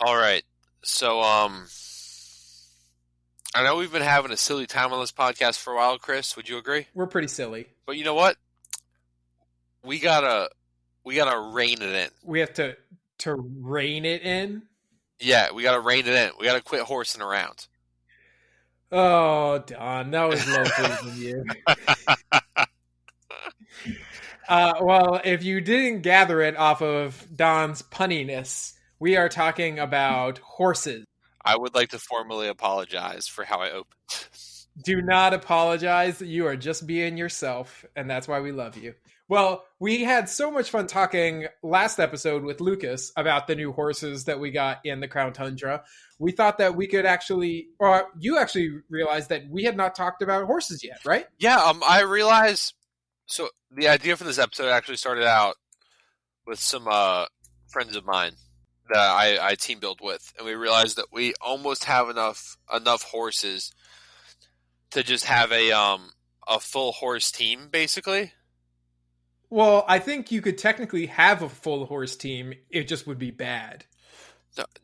All right. So, I know we've been having a silly time on this podcast for a while, Chris. Would you agree? We're pretty silly. But you know what? We gotta rein it in. We have to rein it in. Yeah, we gotta rein it in. We gotta quit horsing around. Oh, Don, that was low from you. Well, if you didn't gather it off of Don's punniness, we are talking about horses. I would like to formally apologize for how I opened. Do not apologize. You are just being yourself, and that's why we love you. Well, we had so much fun talking last episode with Lucas about the new horses that we got in the Crown Tundra. We thought that we could actually, or you actually realized that we had not talked about horses yet, right? Yeah, I realized. So the idea for this episode actually started out with some friends of mine that I team build with, and we realized that we almost have enough horses to just have a full horse team, basically. Well, I think you could technically have a full horse team. It just would be bad.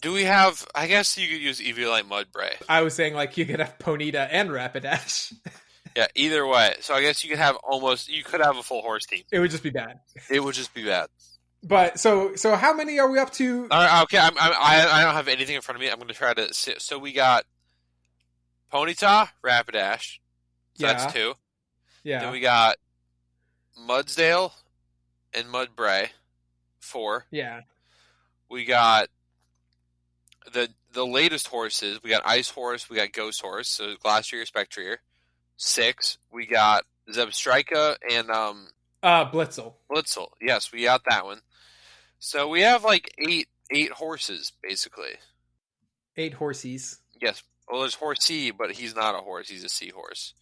Do we have? I guess you could use Eviolite Mudbray. I was saying like you could have Ponyta and Rapidash. Yeah, either way. So I guess you could have a full horse team. It would just be bad. It would just be bad. But so how many are we up to? Okay, I don't have anything in front of me. I'm going to try to sit. So we got Ponyta, Rapidash. So that's 2. Yeah. Then we got Mudsdale and Mudbray, 4. Yeah. We got the latest horses. We got Ice Horse. We got Ghost Horse. So Glastrier, Spectrier. 6. We got Zebstrika and Blitzel. Blitzel. Yes, we got that one. So we have like eight horses basically. 8 horsies. Yes. Well, there's Horsey, but he's not a horse. He's a seahorse.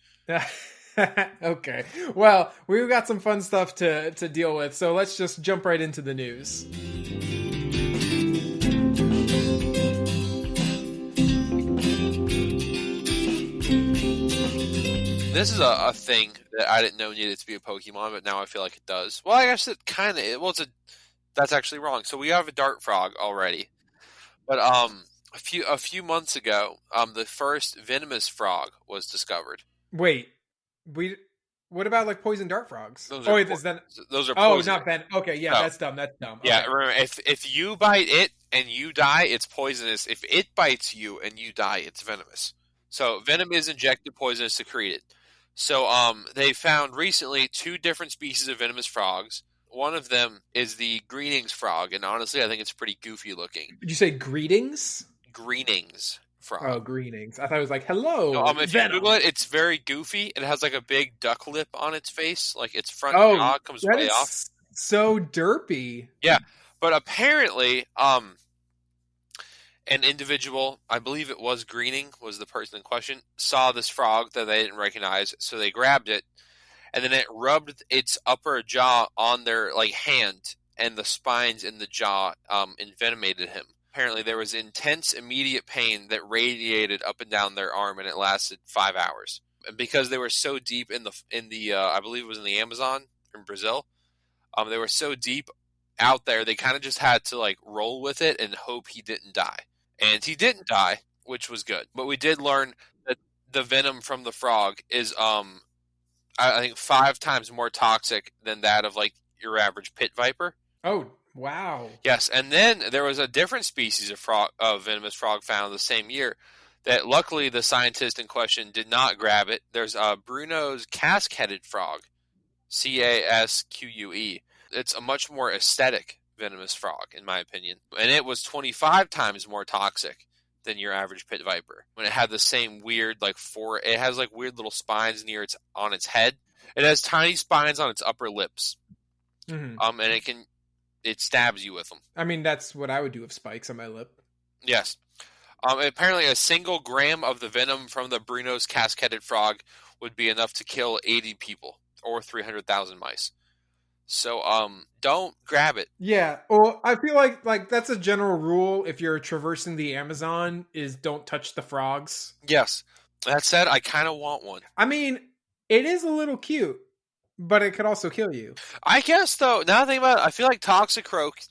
Okay. Well, we've got some fun stuff to deal with, so let's just jump right into the news. This is a thing that I didn't know needed to be a Pokemon, but now I feel like it does. Well, I guess it kind of. Well, that's actually wrong. So we have a Dart Frog already, but a few months ago, the first venomous frog was discovered. Wait, what about like poison dart frogs? Those are poison. Oh, not venom. Okay, yeah, no. That's dumb. Okay. Yeah, remember, if you bite it and you die, it's poisonous. If it bites you and you die, it's venomous. So venom is injected, poison is secreted. So they found recently 2 different species of venomous frogs. One of them is the Greenings frog, and honestly, I think it's pretty goofy looking. Did you say greetings? Greenings frog. Oh, greenings. I thought it was like, hello, no, if venom. you Google it, it's very goofy. It has like a big duck lip on its face. Like its front jaw comes way off. So derpy. Yeah, but apparently, an individual, I believe it was Greening, was the person in question, saw this frog that they didn't recognize, so they grabbed it, and then it rubbed its upper jaw on their hand, and the spines in the jaw envenomated him. Apparently, there was intense, immediate pain that radiated up and down their arm, and it lasted 5 hours. And because they were so deep in the I believe it was in the Amazon in Brazil, they were so deep out there, they kind of just had to roll with it and hope he didn't die. And he didn't die, which was good. But we did learn that the venom from the frog is, I think, 5 times more toxic than that of your average pit viper. Oh, wow. Yes, and then there was a different species of venomous frog found the same year that luckily the scientist in question did not grab it. There's Bruno's casque-headed frog, Casque. It's a much more aesthetic venomous frog, in my opinion. And it was 25 times more toxic than your average pit viper. When it had the same weird, it has weird little spines on its head. It has tiny spines on its upper lips. Mm-hmm. And it stabs you with them. I mean, that's what I would do with spikes on my lip. Yes. Apparently a single gram of the venom from the Bruno's casque-headed frog would be enough to kill 80 people or 300,000 mice. So, don't grab it. Yeah. Well, I feel like that's a general rule if you're traversing the Amazon is don't touch the frogs. Yes. That said, I kind of want one. I mean, it is a little cute, but it could also kill you. I guess, though, now that I think about it, I feel like Toxicroak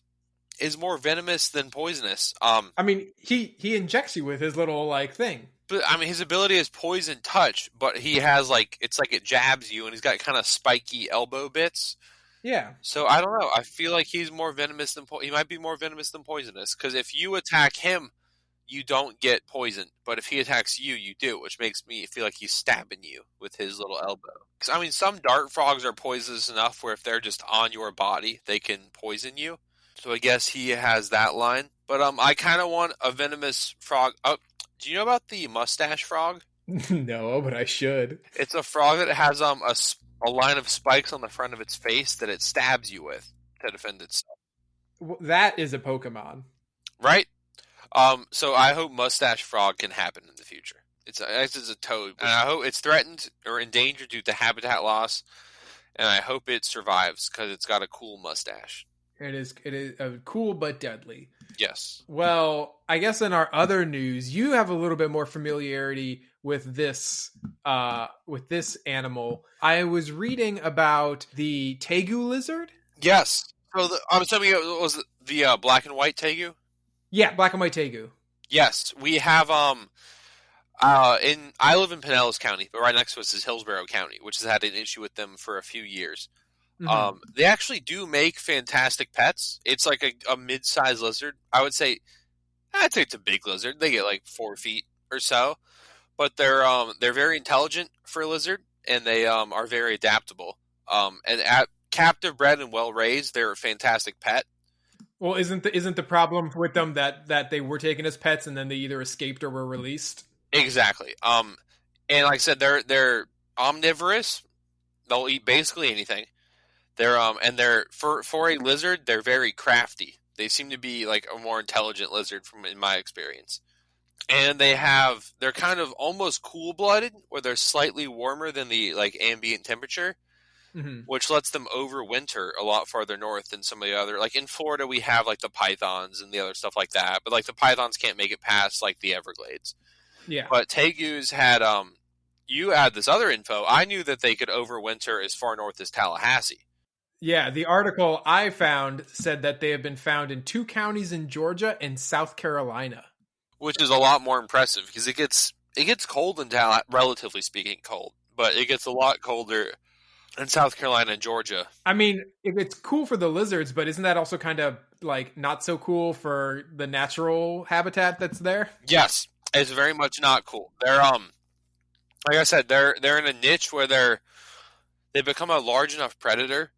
is more venomous than poisonous. I mean, he injects you with his little like thing. But I mean, his ability is poison touch, but he has like it's like it jabs you, and he's got kind of spiky elbow bits. Yeah. So I don't know. I feel like he's more venomous than he might be more venomous than poisonous. Because if you attack him, you don't get poisoned, but if he attacks you, you do, which makes me feel like he's stabbing you with his little elbow. Because I mean, some dart frogs are poisonous enough where if they're just on your body, they can poison you. So I guess he has that line. But I kind of want a venomous frog. Oh, do you know about the mustache frog? No, but I should. It's a frog that has a line of spikes on the front of its face that it stabs you with to defend itself. That is a Pokemon, right? So I hope Mustache Frog can happen in the future. It's a toad, and I hope it's threatened or endangered due to habitat loss, and I hope it survives because it's got a cool mustache. It is cool but deadly. Yes. Well, I guess in our other news, you have a little bit more familiarity with this animal. I was reading about the Tegu lizard. Yes. So I'm assuming it was the black and white Tegu. Yeah, black and white Tegu. Yes, we have. I live in Pinellas County, but right next to us is Hillsborough County, which has had an issue with them for a few years. Mm-hmm. They actually do make fantastic pets. It's like a mid-sized lizard. I'd say it's a big lizard. They get like 4 feet or so, but they're very intelligent for a lizard, and they are very adaptable. And at captive bred and well raised, they're a fantastic pet. Well, isn't the problem with them that they were taken as pets and then they either escaped or were released? Exactly. And like I said, they're omnivorous. They'll eat basically anything. They're for a lizard, they're very crafty. They seem to be like a more intelligent lizard in my experience. And they're kind of almost cool-blooded, where they're slightly warmer than the like ambient temperature. Mm-hmm. Which lets them overwinter a lot farther north than some of the other. Like in Florida, we have like the pythons and the other stuff like that, but like the pythons can't make it past like the Everglades. Yeah. But Tegus had you had this other info. I knew that they could overwinter as far north as Tallahassee. Yeah, the article I found said that they have been found in 2 counties in Georgia and South Carolina, which is a lot more impressive because it gets cold in Tallahassee, relatively speaking, cold, but it gets a lot colder in South Carolina and Georgia. I mean, it's cool for the lizards, but isn't that also kind of like not so cool for the natural habitat that's there? Yes, it's very much not cool. They're like I said, they're in a niche where they've become a large enough predator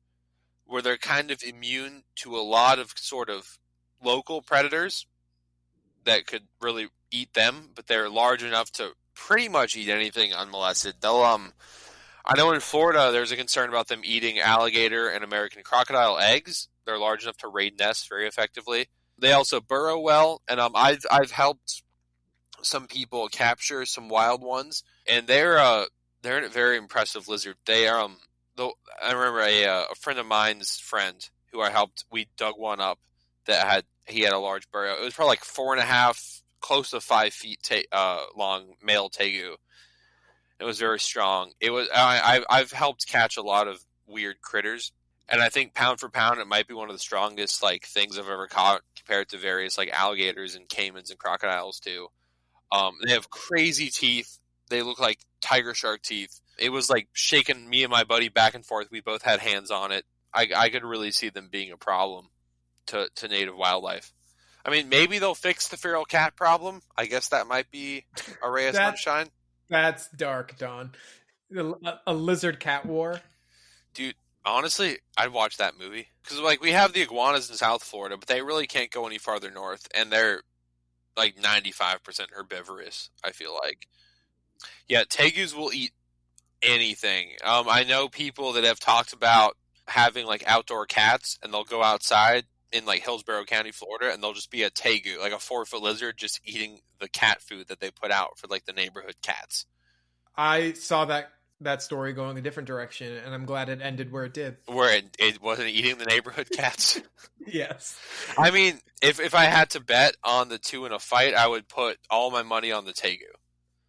where they're kind of immune to a lot of sort of local predators that could really eat them, but they're large enough to pretty much eat anything unmolested. They'll I know in Florida there's a concern about them eating alligator and American crocodile eggs. They're large enough to raid nests very effectively. They also burrow well, and I've helped some people capture some wild ones, and they're a very impressive lizard. They are I remember a friend of mine's friend who I helped. We dug one up that he had a large burrow. It was probably like 4.5, close to 5 feet long male tegu. It was very strong. It was. I've helped catch a lot of weird critters, and I think pound for pound, it might be one of the strongest like things I've ever caught compared to various like alligators and caimans and crocodiles too. They have crazy teeth. They look like tiger shark teeth. It was like shaking me and my buddy back and forth. We both had hands on it. I could really see them being a problem to native wildlife. I mean, maybe they'll fix the feral cat problem. I guess that might be a ray of sunshine. That's dark, Don. A lizard cat war. Dude, honestly, I'd watch that movie. Because, like, we have the iguanas in South Florida, but they really can't go any farther north. And they're, like, 95% herbivorous, I feel like. Yeah, tegus will eat anything. I know people that have talked about having, like, outdoor cats, and they'll go outside in, like, Hillsborough County, Florida, and they'll just be a tegu, like a 4-foot lizard, just eating the cat food that they put out for, like, the neighborhood cats. I saw that story going a different direction, and I'm glad it ended where it did. Where it wasn't eating the neighborhood cats? Yes. I mean, if I had to bet on the two in a fight, I would put all my money on the tegu.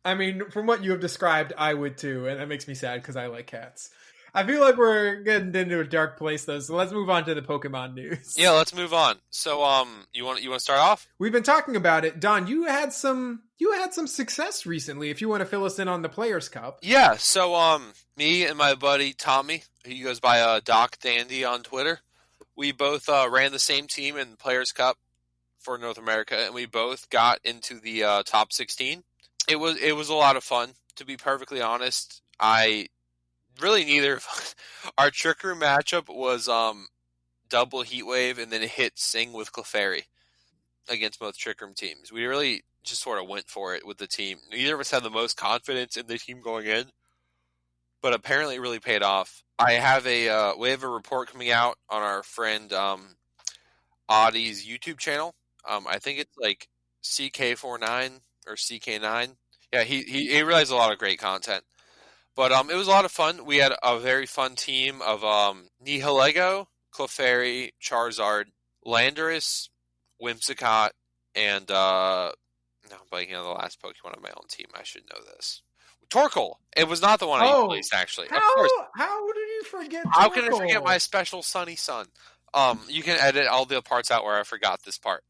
I mean, from what you have described, I would too, and that makes me sad because I like cats. I feel like we're getting into a dark place though, so let's move on to the Pokemon news. Yeah, let's move on. So, you want to start off? We've been talking about it. Don, you had some success recently. If you want to fill us in on the Players Cup. Yeah. So, me and my buddy Tommy, he goes by Doc Dandy on Twitter. We both ran the same team in the Players Cup for North America, and we both got into the top 16. It was a lot of fun, to be perfectly honest. Neither of us. Our Trick Room matchup was double Heatwave and then hit Sing with Clefairy against both Trick Room teams. We really just sort of went for it with the team. Neither of us had the most confidence in the team going in, but apparently it really paid off. We have a report coming out on our friend Audie's YouTube channel. I think it's like CK49 or CK9. Yeah, he realized a lot of great content. But it was a lot of fun. We had a very fun team of Nihilego, Clefairy, Charizard, Landorus, Whimsicott, and no, I'm blanking on the last Pokemon on my own team. I should know this. Torkoal. It was not the one I placed, actually. Of course. How did you forget Torkoal? How can I forget my special sunny son? You can edit all the parts out where I forgot this part.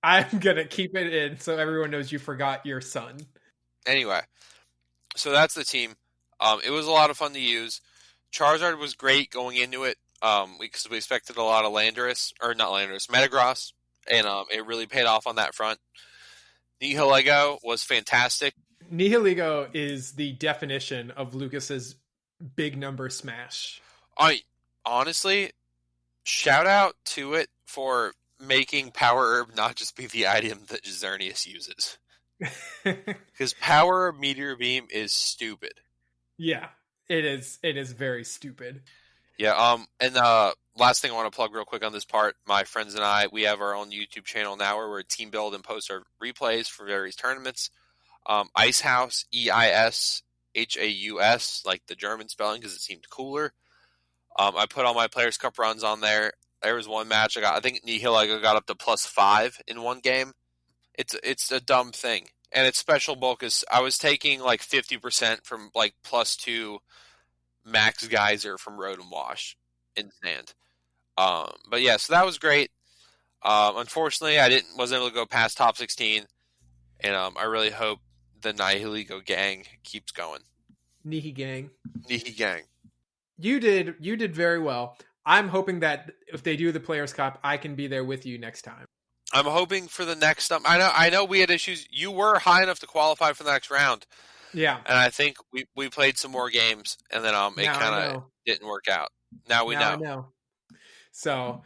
I'm going to keep it in so everyone knows you forgot your son. Anyway, so that's the team. It was a lot of fun to use. Charizard was great going into it because we expected a lot of Metagross, and it really paid off on that front. Nihilego was fantastic. Nihilego is the definition of Lucas's big number smash. Honestly, shout out to it for making Power Herb not just be the item that Xerneas uses. Because Power Herb Meteor Beam is stupid. Yeah, it is. It is very stupid. Yeah. And last thing I want to plug real quick on this part, my friends and I, we have our own YouTube channel now where we're team build and post our replays for various tournaments. Icehouse, EISHAUS, like the German spelling because it seemed cooler. I put all my Players Cup runs on there. There was one match I think Nihilego got up to +5 in one game. It's a dumb thing. And its special bulk is, I was taking like 50% from like +2 Max Geyser from Rotom Wash in Sand. But yeah, so that was great. Unfortunately, I wasn't able to go past top 16. And I really hope the Nihilego gang keeps going. Nihi gang. You did very well. I'm hoping that if they do the Players Cup, I can be there with you next time. I'm hoping for the next. I know we had issues. You were high enough to qualify for the next round. Yeah, and I think we played some more games, and then it kind of didn't work out. Now we know. I know. So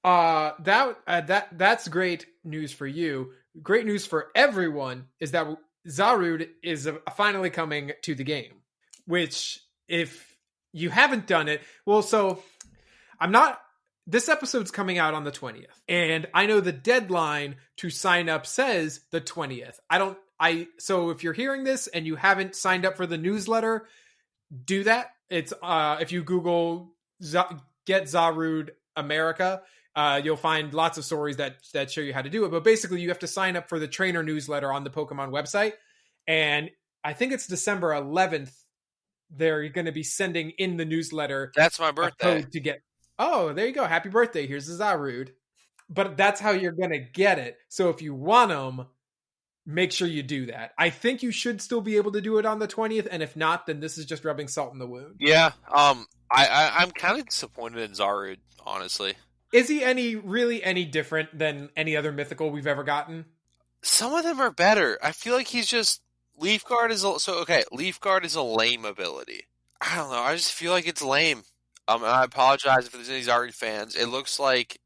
that's great news for you. Great news for everyone is that Zarude is finally coming to the game. Which, if you haven't done it, this episode's coming out on the 20th, and I know the deadline to sign up says the 20th. So if you're hearing this and you haven't signed up for the newsletter, do that. It's if you Google Get Zarude America, you'll find lots of stories that show you how to do it. But basically, you have to sign up for the trainer newsletter on the Pokemon website, and I think it's December 11th. They're going to be sending in the newsletter. That's my birthday. Code to get. Oh, there you go. Happy birthday. Here's the Zarude. But that's how you're going to get it. So if you want them, make sure you do that. I think you should still be able to do it on the 20th. And if not, then this is just rubbing salt in the wound. Yeah. I'm kind of disappointed in Zarude, honestly. Is he any different than any other mythical we've ever gotten? Some of them are better. I feel like he's just... Leaf Guard is a lame ability. I don't know. I just feel like it's lame. And I apologize if there's any Zarude fans. It looks like...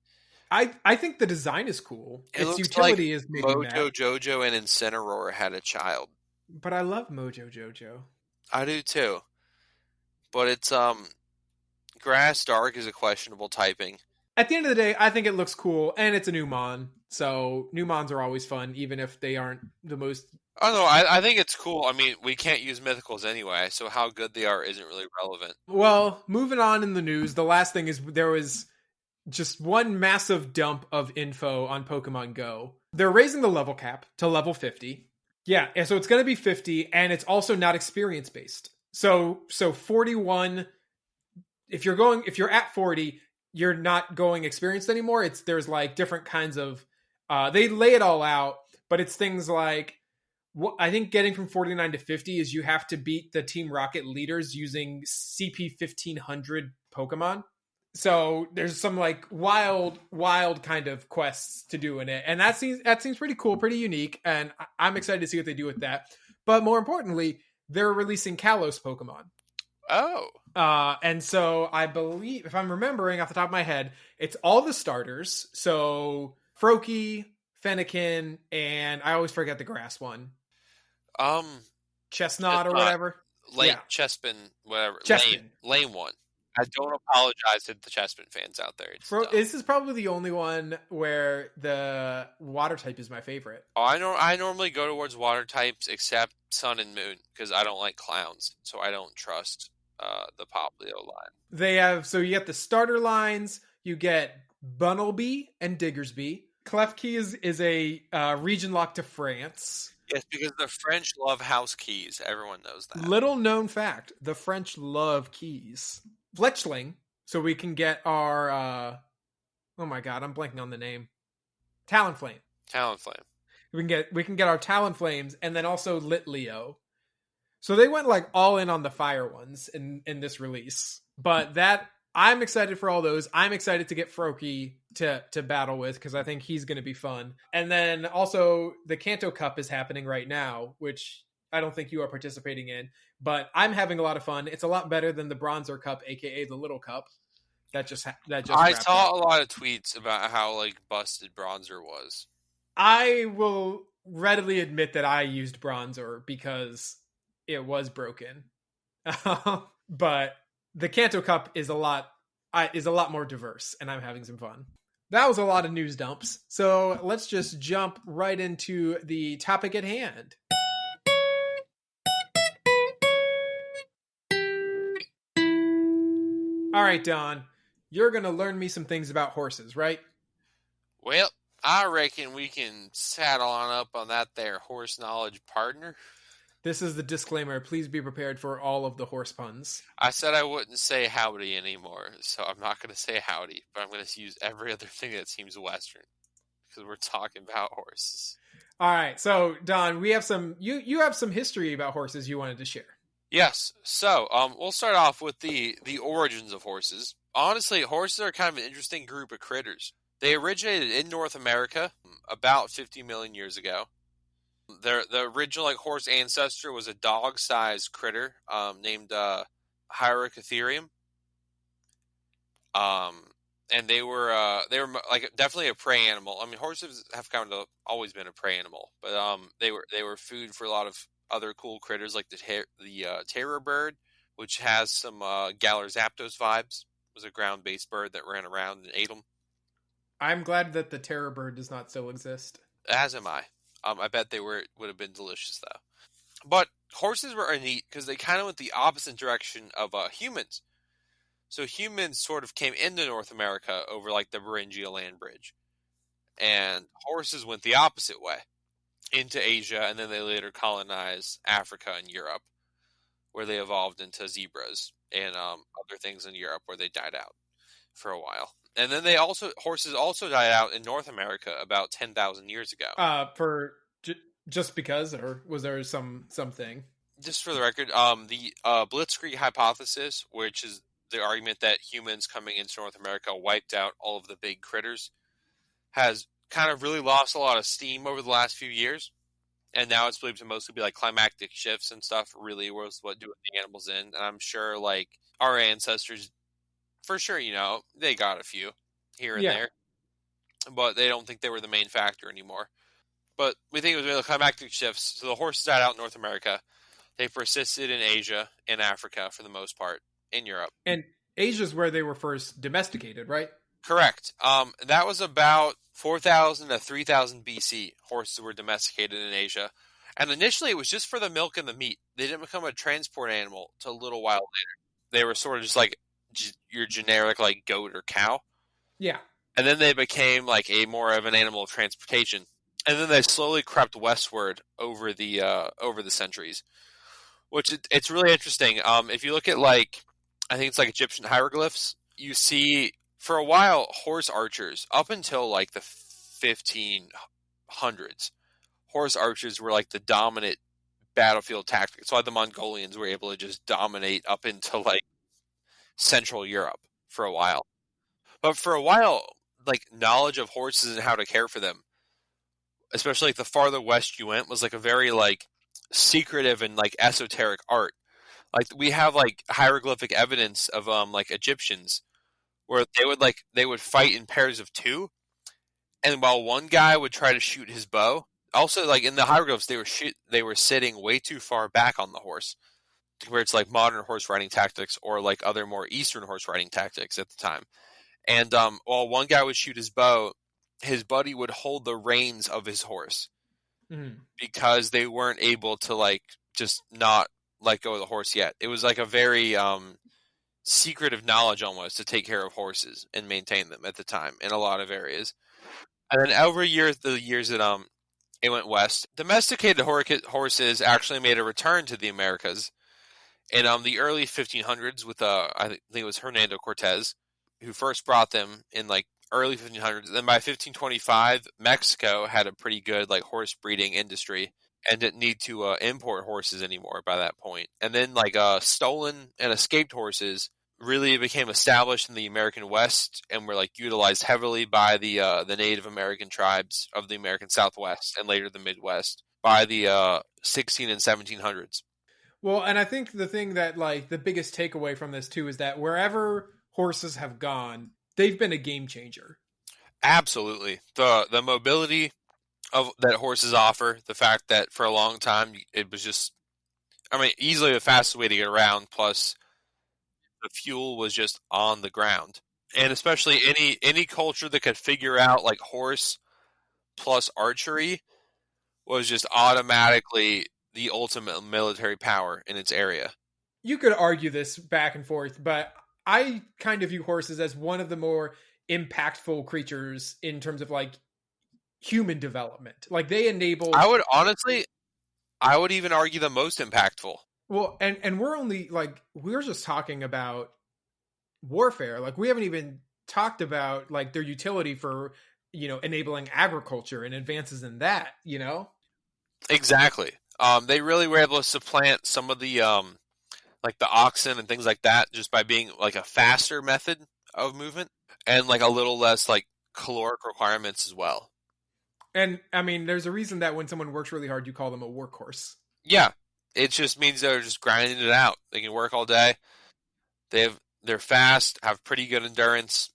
I think the design is cool. Its utility is maybe Mojo Jojo and Incineroar had a child. But I love Mojo Jojo. I do too. But it's Grass Dark is a questionable typing. At the end of the day, I think it looks cool, and it's a new Mon. So new Mons are always fun, even if they aren't the most... Oh no, I think it's cool. I mean, we can't use mythicals anyway, so how good they are isn't really relevant. Well, moving on in the news, the last thing is there was just one massive dump of info on Pokemon Go. They're raising the level cap to level 50. Yeah, and so it's going to be 50, and it's also not experience-based. So 41 if you're at 40, you're not going experienced anymore. There's like different kinds of they lay it all out, but it's things like I think getting from 49 to 50 is you have to beat the Team Rocket leaders using CP 1500 Pokemon. So there's some like wild kind of quests to do in it, and that seems pretty cool, pretty unique, and I'm excited to see what they do with that. But more importantly, they're releasing Kalos Pokemon. Oh. And so I believe, if I'm remembering off the top of my head, it's all the starters. So Froakie, Fennekin, and I always forget the grass one. Chestnut or whatever. Chespin, whatever. Chespin. Lame one. I don't apologize to the Chespin fans out there. This is probably the only one where the water type is my favorite. Oh, I normally go towards water types except Sun and Moon because I don't like clowns, so I don't trust the Popplio line. They have, so you get the starter lines, you get Bunnelby and Diggersby. Klefki is a region lock to France. Yes, because the French love house keys. Everyone knows that. Little known fact, the French love keys. Fletchling, so we can get our oh my god, I'm blanking on the name. Talonflame. We can get our Talonflames, and then also Litleo. So they went like all in on the fire ones in this release. But that I'm excited for all those. I'm excited to get Froakie to battle with because I think he's going to be fun. And then also the Kanto Cup is happening right now, which I don't think you are participating in, but I'm having a lot of fun. It's a lot better than the Bronzer Cup, aka the Little Cup. That just I saw a lot of tweets about how like busted Bronzer was. I will readily admit that I used Bronzer because it was broken. But the Kanto Cup is a lot more diverse, and I'm having some fun. That was a lot of news dumps. So let's just jump right into the topic at hand. All right, Don, you're going to learn me some things about horses, right? Well, I reckon we can saddle on up on that there horse knowledge, partner. This is the disclaimer. Please be prepared for all of the horse puns. I said I wouldn't say howdy anymore, so I'm not going to say howdy, but I'm going to use every other thing that seems Western because we're talking about horses. All right, so Don, we have some. You have some history about horses you wanted to share. Yes. So, we'll start off with the origins of horses. Honestly, horses are kind of an interesting group of critters. They originated in North America about 50 million years ago. The original horse ancestor was a dog-sized critter named Hyracotherium. And they were like definitely a prey animal. I mean, horses have kind of always been a prey animal, but they were food for a lot of other cool critters like the terror bird, which has some Galar Zapdos vibes. It was a ground-based bird that ran around and ate them. I'm glad that the terror bird does not still exist. As am I. I bet they would have been delicious though. But horses were neat because they kind of went the opposite direction of humans. So humans sort of came into North America over like the Beringia land bridge, and horses went the opposite way into Asia, and then they later colonized Africa and Europe, where they evolved into zebras and other things in Europe where they died out for a while. And then horses also died out in North America about 10,000 years ago. Just because, or was there something? Just for the record, the Blitzkrieg hypothesis, which is the argument that humans coming into North America wiped out all of the big critters, has kind of really lost a lot of steam over the last few years. And now it's believed to mostly be like climactic shifts and stuff really was what doing the animals in. And I'm sure like our ancestors, for sure, they got a few here and there, but they don't think they were the main factor anymore. But we think it was really climactic shifts. So the horses died out in North America. They persisted in Asia and Africa for the most part, in Europe. And Asia's where they were first domesticated, right? Correct. That was about 4,000 to 3,000 BC. Horses were domesticated in Asia. And initially it was just for the milk and the meat. They didn't become a transport animal until a little while later. They were sort of just like your generic like goat or cow. Yeah. And then they became like a more of an animal of transportation. And then they slowly crept westward over the centuries, which it's really interesting. If you look at like I think it's like Egyptian hieroglyphs. You see, for a while, horse archers, up until like the 1500s, horse archers were like the dominant battlefield tactic. That's why the Mongolians were able to just dominate up into like Central Europe for a while. But for a while, like knowledge of horses and how to care for them, especially like the farther west you went, was like a very like secretive and like esoteric art. Like we have like hieroglyphic evidence of like Egyptians where they would fight in pairs of two, and while one guy would try to shoot his bow, also like in the hieroglyphs they were sitting way too far back on the horse, where it's like modern horse riding tactics or like other more Eastern horse riding tactics at the time. And while one guy would shoot his bow, his buddy would hold the reins of his horse because they weren't able to like just not let go of the horse yet. It was like a very secretive knowledge almost to take care of horses and maintain them at the time in a lot of areas. And then over the years that it went west, domesticated horses actually made a return to the Americas in the early 1500s with I think it was Hernando Cortez who first brought them in like early 1500s. Then by 1525, Mexico had a pretty good like horse breeding industry and didn't need to import horses anymore by that point. And then like stolen and escaped horses really became established in the American West and were like utilized heavily by the Native American tribes of the American Southwest and later the Midwest by the 16 and 1700s. Well, and I think the thing that like the biggest takeaway from this too is that wherever horses have gone, they've been a game changer. Absolutely. The mobility of that horses offer, the fact that for a long time it was just, I mean, easily the fastest way to get around, plus the fuel was just on the ground. And especially any culture that could figure out like horse plus archery was just automatically the ultimate military power in its area. You could argue this back and forth, but I kind of view horses as one of the more impactful creatures in terms of like human development. Like they enable. I would even argue the most impactful. Well, and we're just talking about warfare. Like we haven't even talked about like their utility for, enabling agriculture and advances in that, Exactly. They really were able to supplant some of the like the oxen and things like that just by being like a faster method of movement and like a little less like caloric requirements as well. And I mean, there's a reason that when someone works really hard, you call them a workhorse. Yeah, it just means they're just grinding it out. They can work all day. They're fast, have pretty good endurance.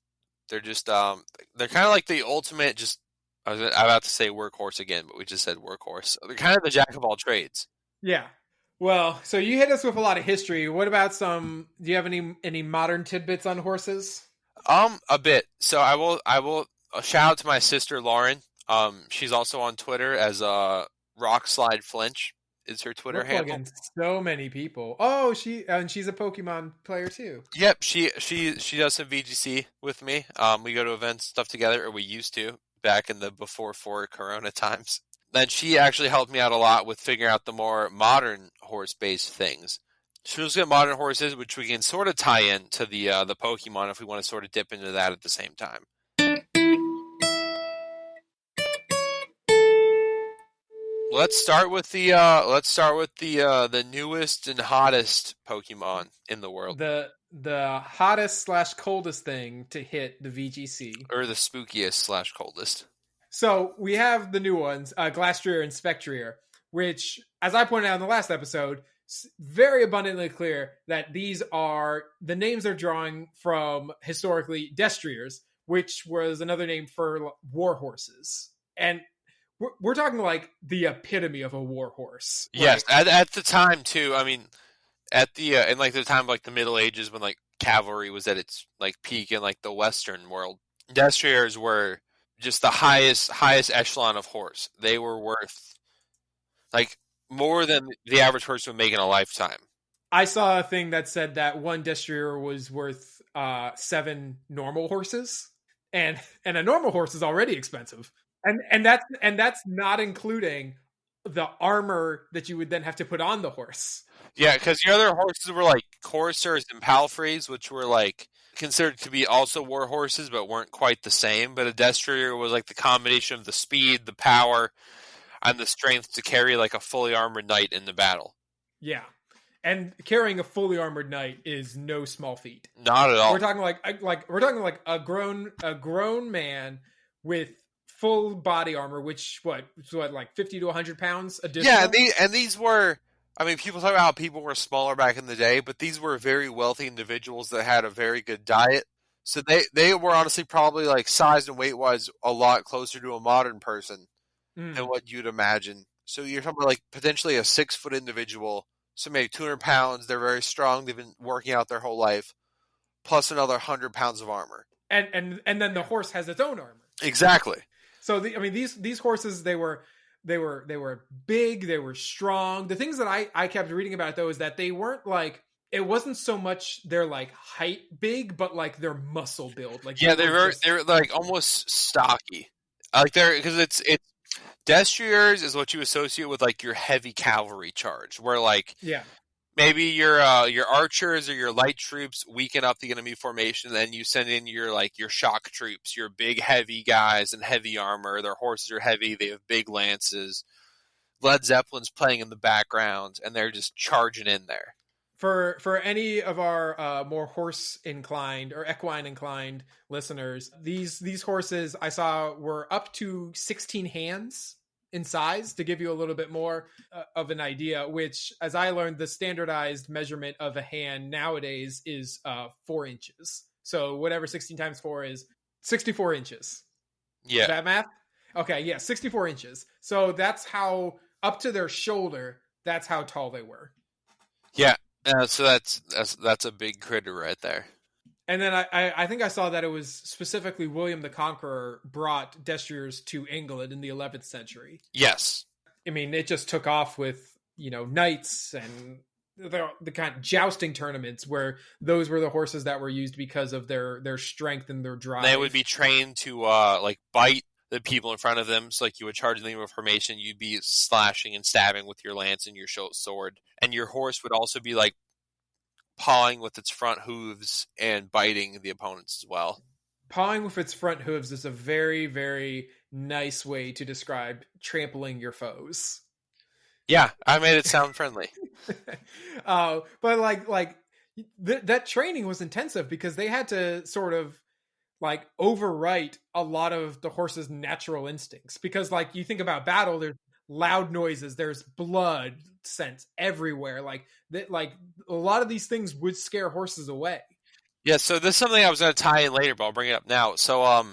They're just they're kind of like the ultimate. Just I was about to say workhorse again, but we just said workhorse. They're kind of the jack of all trades. Yeah. Well, so you hit us with a lot of history. What about do you have any modern tidbits on horses? A bit. So I will shout out to my sister Lauren. She's also on Twitter as Rock Slide Flinch is her Twitter handle. So many people. Oh, she's a Pokemon player too. Yep, she does some VGC with me. We go to events stuff together, or we used to back in the before Corona times. Then she actually helped me out a lot with figuring out the more modern horse-based things. She was good modern horses, which we can sort of tie in to the Pokemon if we want to sort of dip into that at the same time. Let's start with the newest and hottest Pokemon in the world. The hottest / coldest thing to hit the VGC, or the spookiest / coldest. So we have the new ones, Glastrier and Spectrier, which, as I pointed out in the last episode, very abundantly clear that these are the names they're drawing from historically Destriers, which was another name for war horses. And we're talking like the epitome of a war horse. Yes, at the time too. I mean, at the in like the time of like the Middle Ages when like cavalry was at its like peak in like the Western world, Destriers were just the highest echelon of horse. They were worth like more than the average person would make in a lifetime. I saw a thing that said that one Destrier was worth 7 normal horses, and a normal horse is already expensive, and that's not including the armor that you would then have to put on the horse. Yeah, because your other horses were like coursers and palfreys, which were like considered to be also war horses, but weren't quite the same. But a destrier was like the combination of the speed, the power, and the strength to carry like a fully armored knight in the battle. Yeah. And carrying a fully armored knight is no small feat. Not at all. We're talking like a grown man with full body armor, which what like 50 to 100 pounds additional. Yeah, and these were. I mean, people talk about how people were smaller back in the day, but these were very wealthy individuals that had a very good diet. So they were honestly probably like size and weight wise a lot closer to a modern person than what you'd imagine. So you're talking about like potentially a 6-foot individual, so maybe 200 pounds. They're very strong. They've been working out their whole life, plus another 100 pounds of armor. And then the horse has its own armor. Exactly. So these horses they were big, they were strong. The things that I kept reading about though is that they weren't like, it wasn't so much their like height big, but like their muscle build. Like yeah, they were like almost stocky. Like they're because it's destriers is what you associate with like your heavy cavalry charge, where like maybe your archers or your light troops weaken up the enemy formation, and then you send in your shock troops, your big heavy guys in heavy armor. Their horses are heavy, they have big lances. Led Zeppelin's playing in the background, and they're just charging in there. For any of our more horse inclined or equine inclined listeners, these horses I saw were up to 16 hands in size, to give you a little bit more of an idea, which, as I learned, the standardized measurement of a hand nowadays is 4 inches. So whatever 16 times 4 is, 64 inches. Yeah. Is that math? Okay, yeah, 64 inches. So that's how, up to their shoulder, that's how tall they were. Yeah. So that's a big critter right there. And then I think I saw that it was specifically William the Conqueror brought destriers to England in the 11th century. Yes. I mean, it just took off with, knights and the kind of jousting tournaments where those were the horses that were used because of their strength and their drive. They would be trained to bite the people in front of them. So like you would charge them with formation, you'd be slashing and stabbing with your lance and your sword. And your horse would also be like pawing with its front hooves and biting the opponents as well. Pawing with its front hooves is a very, very nice way to describe trampling your foes. Yeah, I made it sound friendly. But that training was intensive because they had to sort of like overwrite a lot of the horse's natural instincts. Because like you think about battle, there's loud noises, there's blood scents everywhere. Like a lot of these things would scare horses away. Yeah, so this is something I was going to tie in later, but I'll bring it up now. So,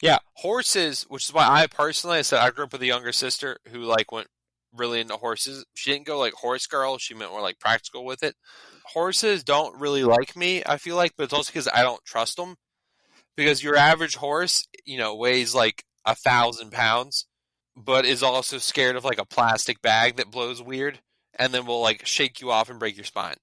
yeah, horses, which is why I said I grew up with a younger sister who like went really into horses. She didn't go like horse girl. She meant more like practical with it. Horses don't really like me, I feel like, but it's also because I don't trust them. Because your average horse, weighs like 1,000 pounds, but is also scared of like a plastic bag that blows weird and then will like shake you off and break your spine.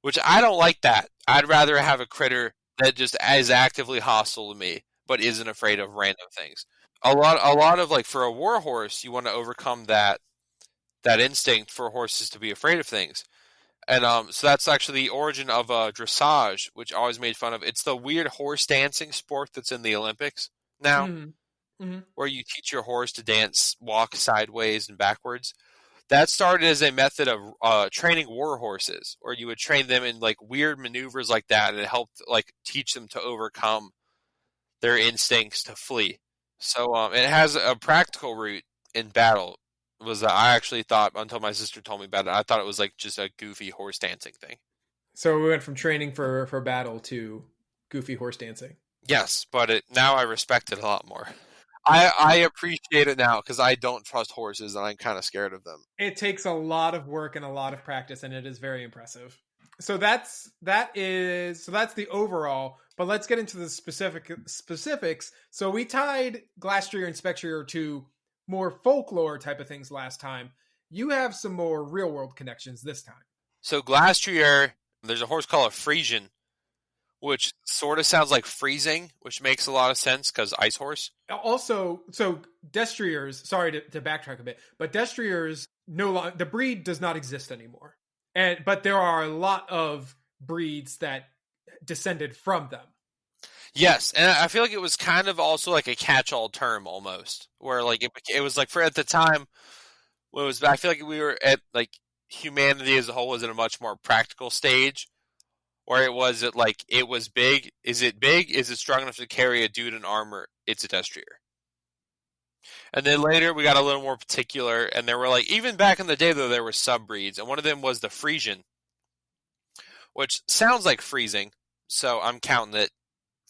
Which I don't like that. I'd rather have a critter that just is actively hostile to me, but isn't afraid of random things. A lot of like for a war horse, you want to overcome that instinct for horses to be afraid of things. And so that's actually the origin of dressage, which I always made fun of. It's the weird horse dancing sport that's in the Olympics now, where you teach your horse to walk sideways and backwards. That started as a method of training war horses, or you would train them in like weird maneuvers like that, and it helped like teach them to overcome their instincts to flee. So it has a practical root in battle. I actually thought, until my sister told me about it, I thought it was like just a goofy horse dancing thing. So we went from training for battle to goofy horse dancing. Yes, but now I respect it a lot more. I appreciate it now because I don't trust horses and I'm kind of scared of them. It takes a lot of work and a lot of practice, and it is very impressive. So that's the overall. But let's get into the specifics. So we tied Glastrier and Spectrier to more folklore type of things last time. You have some more real world connections this time. So Glastrier, there's a horse called a Frisian, which sort of sounds like freezing, which makes a lot of sense because ice horse. Also, so destriers, sorry to backtrack a bit, but destriers no longer, the breed does not exist anymore. But there are a lot of breeds that descended from them. Yes, and I feel like it was kind of also like a catch-all term almost, where like it was like for at the time when it was. I feel like we were at like humanity as a whole was in a much more practical stage, where it was at like it was big. Is it big? Is it strong enough to carry a dude in armor? It's a destrier. And then later we got a little more particular, and there were like even back in the day though there were sub-breeds, and one of them was the Frisian, which sounds like freezing, so I'm counting it.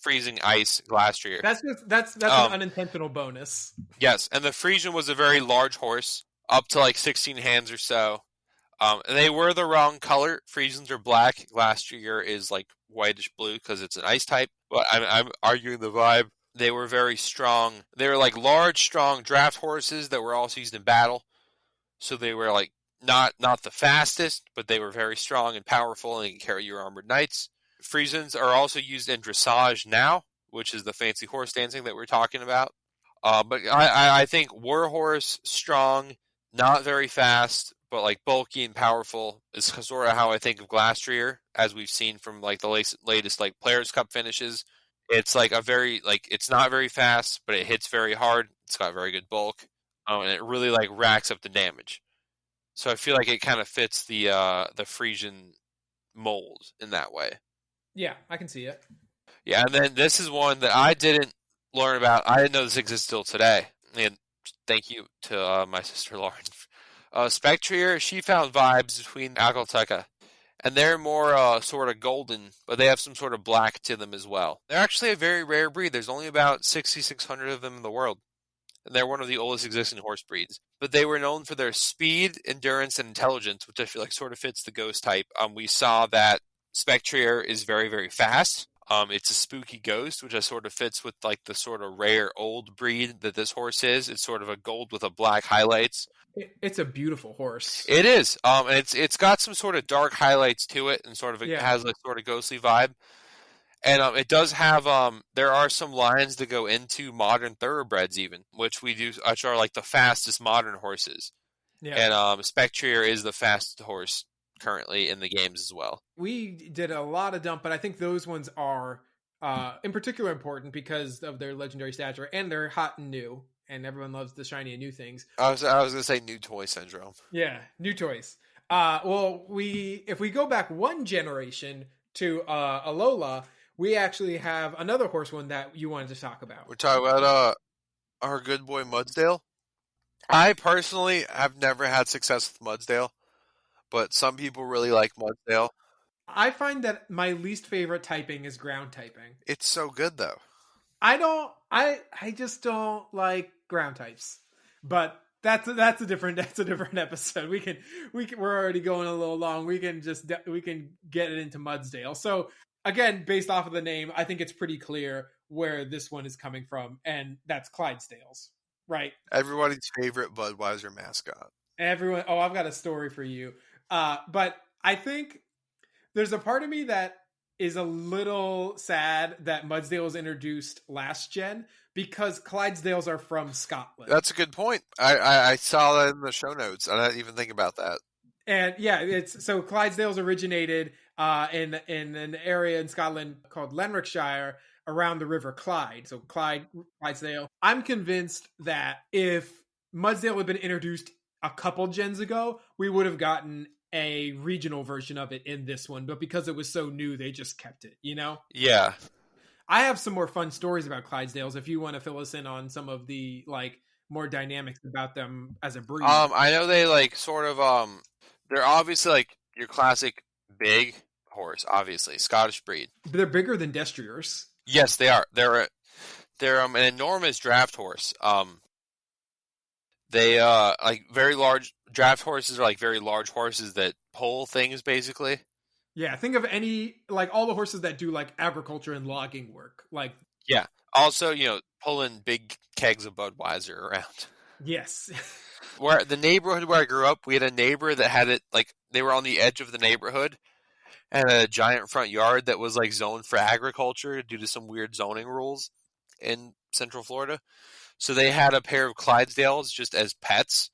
Freezing ice Glastrier. That's an unintentional bonus. Yes, and the Frisian was a very large horse, up to like 16 hands or so. And they were the wrong color. Frisians are black. Glastrier is like whitish blue because it's an ice type. But I'm arguing the vibe. They were very strong. They were like large, strong draft horses that were also used in battle. So they were like not the fastest, but they were very strong and powerful, and they could carry your armored knights. Frisians are also used in dressage now, which is the fancy horse dancing that we're talking about. But I think Warhorse, strong, not very fast, but like bulky and powerful is sort of how I think of Glastrier, as we've seen from like the latest like Players Cup finishes. It's like a very like it's not very fast, but it hits very hard. It's got very good bulk, and it really like racks up the damage. So I feel like it kind of fits the Frisian mold in that way. Yeah, I can see it. Yeah, and then this is one that I didn't learn about. I didn't know this exists till today. And thank you to my sister Lauren. Spectrier, she found vibes between Agalteca. And they're more sort of golden, but they have some sort of black to them as well. They're actually a very rare breed. There's only about 6,600 of them in the world. And they're one of the oldest existing horse breeds. But they were known for their speed, endurance, and intelligence, which I feel like sort of fits the ghost type. We saw that Spectrier is very, very fast. It's a spooky ghost, which sort of fits with like the sort of rare old breed that this horse is. It's sort of a gold with a black highlights. It's a beautiful horse. It is. And it's got some sort of dark highlights to it, and sort of it has a sort of ghostly vibe. And it does have there are some lines that go into modern thoroughbreds even, which are like the fastest modern horses. Yeah. And Spectrier is the fastest horse currently in the games as well. We did a lot of dump, but I think those ones are in particular important because of their legendary stature, and they're hot and new, and everyone loves the shiny and new things. I was going to say new toy syndrome. Yeah, new toys. Well, if we go back one generation to Alola, we actually have another horse one that you wanted to talk about. We're talking about our good boy Mudsdale. I personally have never had success with Mudsdale, but some people really like Mudsdale. I find that my least favorite typing is ground typing. It's so good though. I just don't like ground types. But that's a different episode. We're already going a little long. We can get it into Mudsdale. So again, based off of the name, I think it's pretty clear where this one is coming from, and that's Clydesdales, right? Everybody's favorite Budweiser mascot. Everyone. Oh, I've got a story for you. But I think there's a part of me that is a little sad that Mudsdale was introduced last gen because Clydesdales are from Scotland. That's a good point. I saw that in the show notes. I didn't even think about that. And yeah, so Clydesdales originated in an area in Scotland called Lanarkshire around the River Clyde. So Clydesdale. I'm convinced that if Mudsdale had been introduced a couple gens ago, we would have gotten a regional version of it in this one. But because it was so new, they just kept it, you know? Yeah. I have some more fun stories about Clydesdales if you want to fill us in on some of the like more dynamics about them as a breed. I know they like sort of they're obviously like your classic big horse, obviously Scottish breed. They're bigger than destriers. Yes, they are. They're an enormous draft horse. They like very large draft horses are like very large horses that pull things basically. Yeah, think of any like all the horses that do like agriculture and logging work. Like yeah. Also, pulling big kegs of Budweiser around. Yes. Where the neighborhood where I grew up, we had a neighbor that had it like they were on the edge of the neighborhood, and a giant front yard that was like zoned for agriculture due to some weird zoning rules in Central Florida. So they had a pair of Clydesdales just as pets.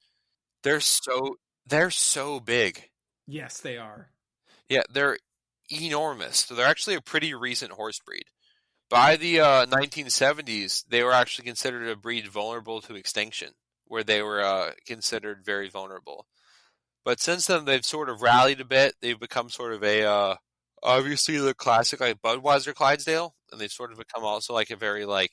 They're so they're so big. Yes, they are. Yeah, they're enormous. So they're actually a pretty recent horse breed. By the 1970s, they were actually considered a breed vulnerable to extinction, where they were considered very vulnerable. But since then, they've sort of rallied a bit. They've become sort of a obviously the classic like Budweiser Clydesdale, and they've sort of become also like a very like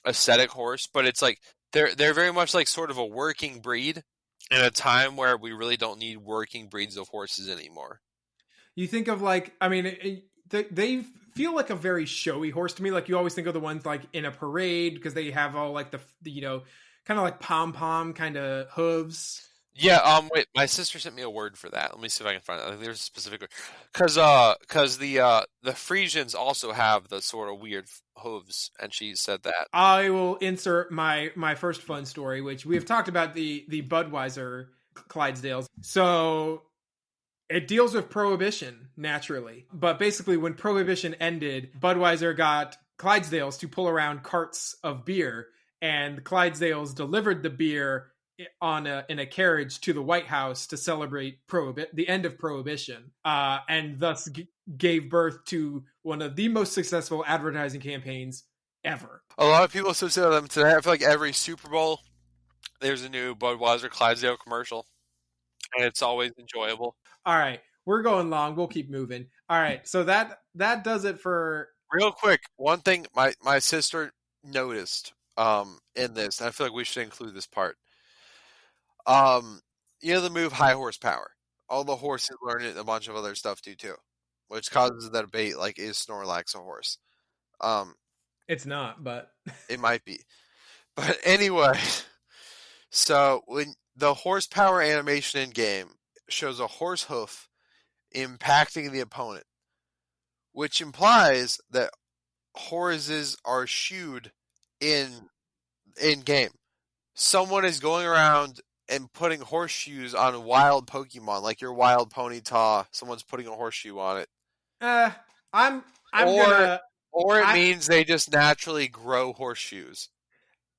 aesthetic horse. But it's like they're very much like sort of a working breed in a time where we really don't need working breeds of horses anymore. You think of like, I mean, they feel like a very showy horse to me. Like you always think of the ones like in a parade because they have all like the kind of like pom pom kind of hooves. Yeah, wait, my sister sent me a word for that. Let me see if I can find it. I think there's a specific word. Cause the Frisians also have the sort of weird hooves, and she said that. I will insert my first fun story, which we have talked about the Budweiser Clydesdales. So it deals with prohibition naturally, but basically when prohibition ended, Budweiser got Clydesdales to pull around carts of beer, and Clydesdales delivered the beer in a carriage to the White House to celebrate the end of prohibition, and thus gave birth to one of the most successful advertising campaigns ever. A lot of people associate them today. I feel like every Super Bowl, there's a new Budweiser Clydesdale commercial, and it's always enjoyable. All right, we're going long. We'll keep moving. All right, so that does it for. Real quick, one thing my sister noticed in this, and I feel like we should include this part. You know the move high horsepower. All the horses learn it, and a bunch of other stuff do too, which causes the debate like is Snorlax a horse? It's not, but It might be. But anyway, so when the horsepower animation in game shows a horse hoof impacting the opponent, which implies that horses are shoed in game. Someone is going around and putting horseshoes on wild Pokemon, like your wild Ponyta. Someone's putting a horseshoe on it. I'm or, gonna. Or it means they just naturally grow horseshoes.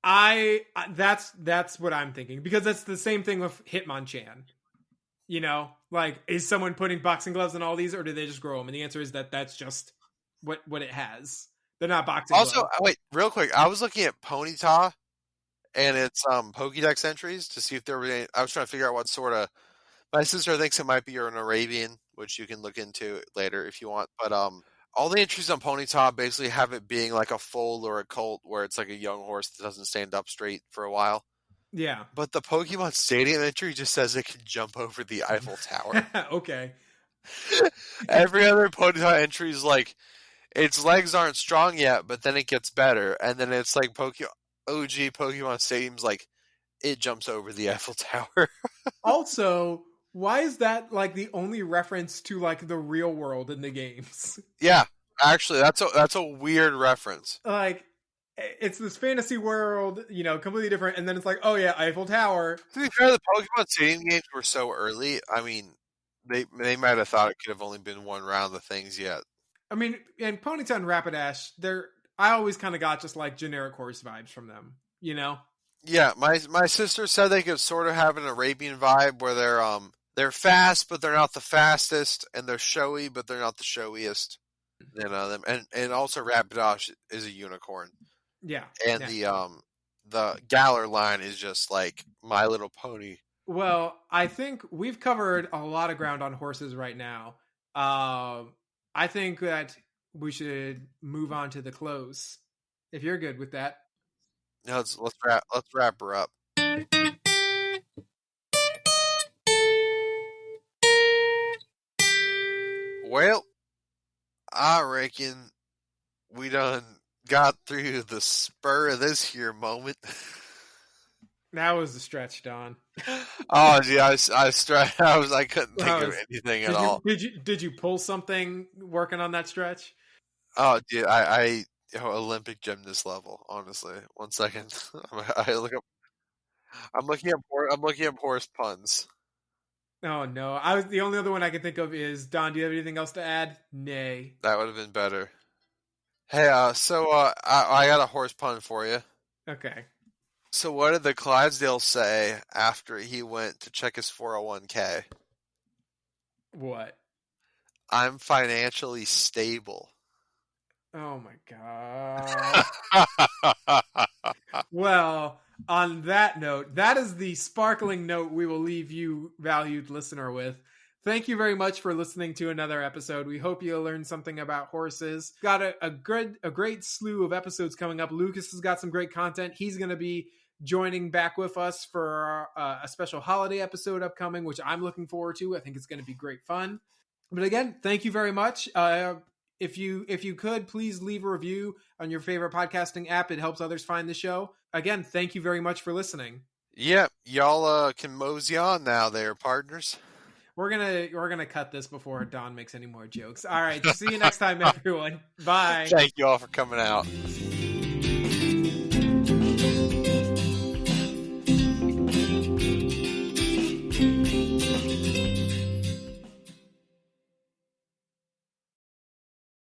That's what I'm thinking, because that's the same thing with Hitmonchan. You know, like, is someone putting boxing gloves on all these, or do they just grow them? And the answer is that's just what it has. They're not boxing gloves. Also, wait, real quick, I was looking at Ponyta and its Pokédex entries to see if there were any. I was trying to figure out what sort of. My sister thinks it might be an Arabian, which you can look into later if you want. But all the entries on Ponyta basically have it being like a foal or a colt, where it's like a young horse that doesn't stand up straight for a while. Yeah. But the Pokemon Stadium entry just says it can jump over the Eiffel Tower. Okay. Every other Ponyta entry is like, its legs aren't strong yet, but then it gets better. And then it's like OG Pokemon Stadium's like, it jumps over the Eiffel Tower. Also, why is that like the only reference to like the real world in the games? Yeah, actually, that's a weird reference. Like, it's this fantasy world, completely different, and then it's like, oh yeah, Eiffel Tower. To be fair, the Pokemon Stadium games were so early. I mean, they might have thought it could have only been one round of things yet. I mean, and Ponyta and Rapidash, I always kind of got just like generic horse vibes from them, Yeah, my sister said they could sort of have an Arabian vibe where they're fast, but they're not the fastest, and they're showy, but they're not the showiest. Them and also Rapidash is a unicorn. Yeah, and yeah. The Galar line is just like My Little Pony. Well, I think we've covered a lot of ground on horses right now. I think that we should move on to the close, if you're good with that. No, let's wrap her up. Well, I reckon we done got through the spur of this here moment. That was a stretch, Don. Oh, yeah, I couldn't think of anything at all. Did you pull something working on that stretch? Oh, dude, I Olympic gymnast level. Honestly, 1 second. I'm looking up horse puns. Oh no, the only other one I can think of is Don. Do you have anything else to add? Nay. That would have been better. Hey, I got a horse pun for you. Okay. So what did the Clydesdale say after he went to check his 401k? What? I'm financially stable. Oh my god. Well, on that note, that is the sparkling note we will leave you, valued listener, with. Thank you very much for listening to another episode. We hope you learned something about horses. Got a great slew of episodes coming up. Lucas has got some great content. He's going to be joining back with us for a special holiday episode upcoming, which I'm looking forward to. I think it's going to be great fun. But again, thank you very much. If you could, please leave a review on your favorite podcasting app. It helps others find the show. Again, thank you very much for listening. Yep, y'all can mosey on now there, partners. We're gonna cut this before Don makes any more jokes. All right, see you next time, everyone. Bye. Thank you all for coming out.